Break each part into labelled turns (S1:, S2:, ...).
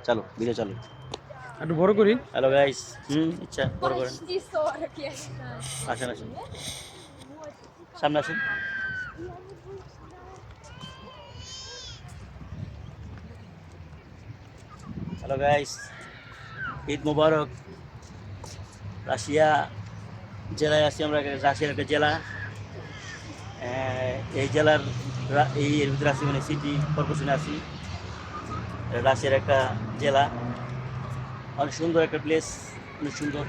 S1: চলো ভিডিও চালু।
S2: একটু বড় করি।
S1: হ্যালো গাইস, ইচ্ছা বড় করেন। আসেন আসেন, সামনে আসেন। হ্যালো গাইস, ঈদ মুবারক। রাশিয়া জেলায় আছি আমরা, রাশিয়ার একটা জেলা। এই জেলার এই এর ভিতরে আছি, মানে সিটি কর্পোরেশনে আছি। রাশিয়ার একটা জেলা, অনেক সুন্দর একটা প্লেস, অনেক সুন্দর,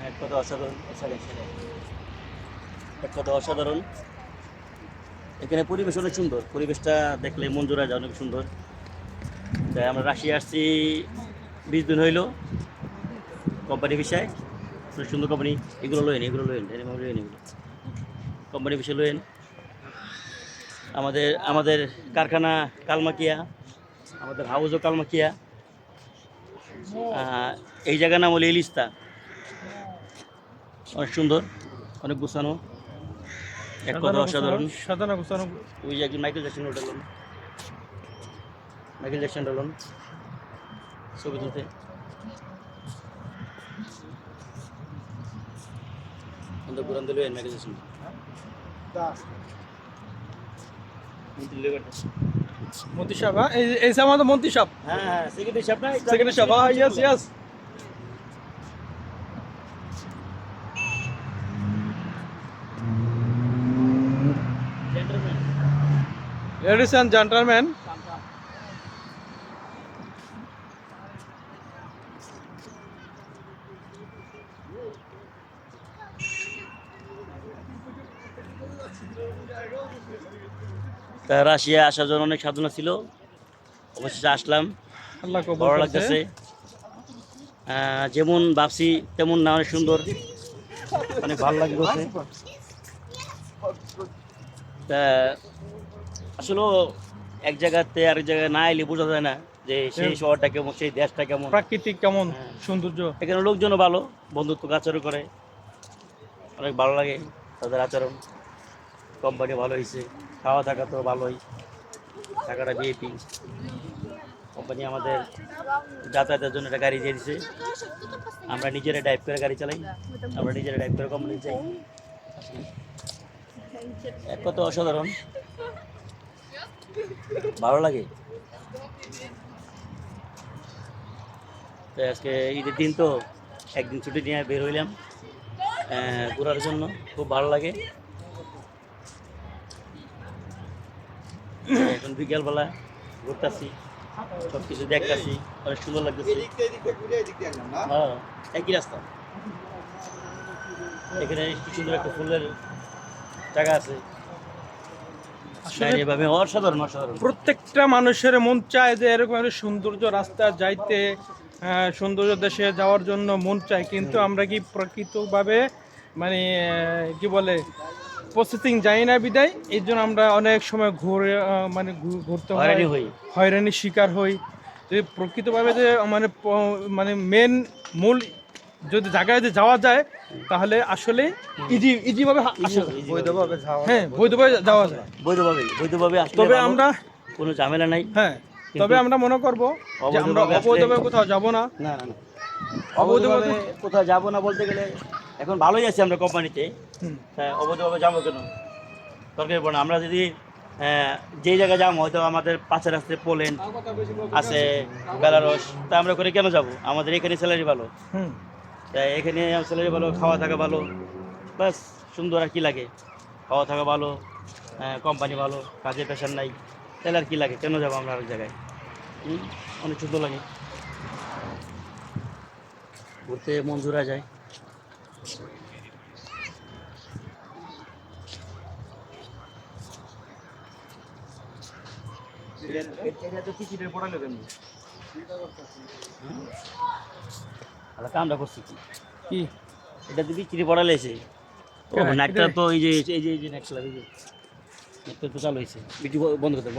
S1: এক কথা অসাধারণ। এক কথা অসাধারণ। এখানে পরিবেশ অনেক সুন্দর, পরিবেশটা দেখলে মন জোড়া যায়, অনেক সুন্দর। তাই আমরা রাশিয়া আসছি 20 দিন হইল কোম্পানি বিষয়, অনেক সুন্দর কোম্পানি। এগুলো লোয়েন, এগুলো লোয়েন, এগুলো কোম্পানি বিষয় লোয়েন। আমাদের আমাদের কারখানা কালমাকিয়া, আমাদের হাউসও কালমাকিয়া। এই জায়গার নাম হলো এলিস্তা। অনেক সুন্দর, অনেক গুছানো, এক কথা অসাধারণ।
S2: সাজানো গোছানো।
S1: ওই যে একজন মাইকেল জ্যাকসন উঠালাম, মাইকেল জ্যাকসন উঠালাম ছবি তুলতে। কোরআন দিল মাইকেল জ্যাকসন
S2: মন্ত্রী সাহেব, এই আমাদের মন্ত্রী সাহেব।
S1: হ্যাঁ, সেক্রেটারি সাহেব না,
S2: সেক্রেটারি সাহেব, yes yes. Ladies and gentlemen,
S1: তা রাশিয়া আসার জন্য অনেক সাধনা ছিল, অবশেষে আসলাম।
S2: আল্লাহ কবুল
S1: ভালো
S2: করছে।
S1: লাগতেছে, যেমন ভাবছি তেমন না, অনেক সুন্দর, অনেক ভালো লাগতেছে। তা আসলে এক জায়গাতে আরেক জায়গায় না এলে বোঝা যায় না যে সেই শহরটা কেমন, সেই দেশটা কেমন,
S2: প্রাকৃতিক কেমন সৌন্দর্য।
S1: এখানে লোকজনও ভালো, বন্ধুত্ব আচরণ করে, অনেক ভালো লাগে তাদের আচরণ। কোম্পানি ভালো হয়েছে, খাওয়া থাকা তো ভালোই, টাকাটা ভিআইপি। কোম্পানি আমাদের যাতায়াতের জন্য একটা গাড়ি দিয়ে দিছে, আমরা নিজেরা ড্রাইভ করে গাড়ি চালাই, আমরা নিজেরা ড্রাইভ করে কোম্পানি চাই। এক কথা অসাধারণ, ভালো লাগে। তো আজকে ঈদের দিন তো একদিন ছুটি নিয়ে বের হইলাম ঘোরার জন্য, খুব ভালো লাগে। এখন বিকেলবেলা ঘুরতেছি, সব কিছু দেখতেছি, অনেক সুন্দর লাগতেছে। হ্যাঁ, একই রাস্তা। এখানে কি সুন্দর একটা ফুলের জায়গা আছে, এভাবে অসাধারণ অসাধারণ।
S2: প্রত্যেকটা মানুষের মন চায় যে এরকম একটা সৌন্দর্য রাস্তা যাইতে, সৌন্দর্য দেশে যাওয়ার জন্য মন চায়, কিন্তু আমরা কি প্রকৃতভাবে মানে কি বলে প্রসেসিং যাই না বিদায়, এই জন্য আমরা অনেক সময় ঘুরে মানে ঘুরতে হয়, হয়রানির শিকার হই। যদি প্রকৃতভাবে যে মানে মানে মূল যদি জায়গায় যে যাওয়া যায়, তাহলে আসলে ইজিভাবে বৈধভাবে যাওয়া যায়,
S1: বৈধভাবে আসলে
S2: তবে আমরা
S1: কোনো ঝামেলা নাই।
S2: হ্যাঁ, তবে আমরা মনে করবো যে আমরা অবৈধভাবে কোথাও যাব না।
S1: না না না, অবৈধভাবে কোথাও যাবো না বলতে গেলে এখন ভালোই আছি আমরা কোম্পানিতে। অবৈধভাবে যাবো কেন, দরকার পড়ে না। আমরা যদি যেই জায়গায় যাবো, হয়তো আমাদের পাশের রাস্তায় পোল্যান্ড আছে, বেলারস, তা আমরা করে কেন যাব? আমাদের এখানে স্যালারি ভালো, তাই এখানে স্যালারি ভালো, খাওয়া থাকা ভালো, বাস সুন্দর। আর কি লাগে? খাওয়া থাকা ভালো, কোম্পানি ভালো, কাজের প্রেশার নাই, তাহলে আর কি লাগে? কেন যাবো আমরা আরেক জায়গায়? অনেক সুন্দর লাগে, ঘুরতে মন জোড়া যায়। কামটা করছি কি এটা তো বিক্রি পড়ালে এসে নাটটা তো এই যে নেটটা তো চালু হয়েছে, বিক্রি বন্ধ করতে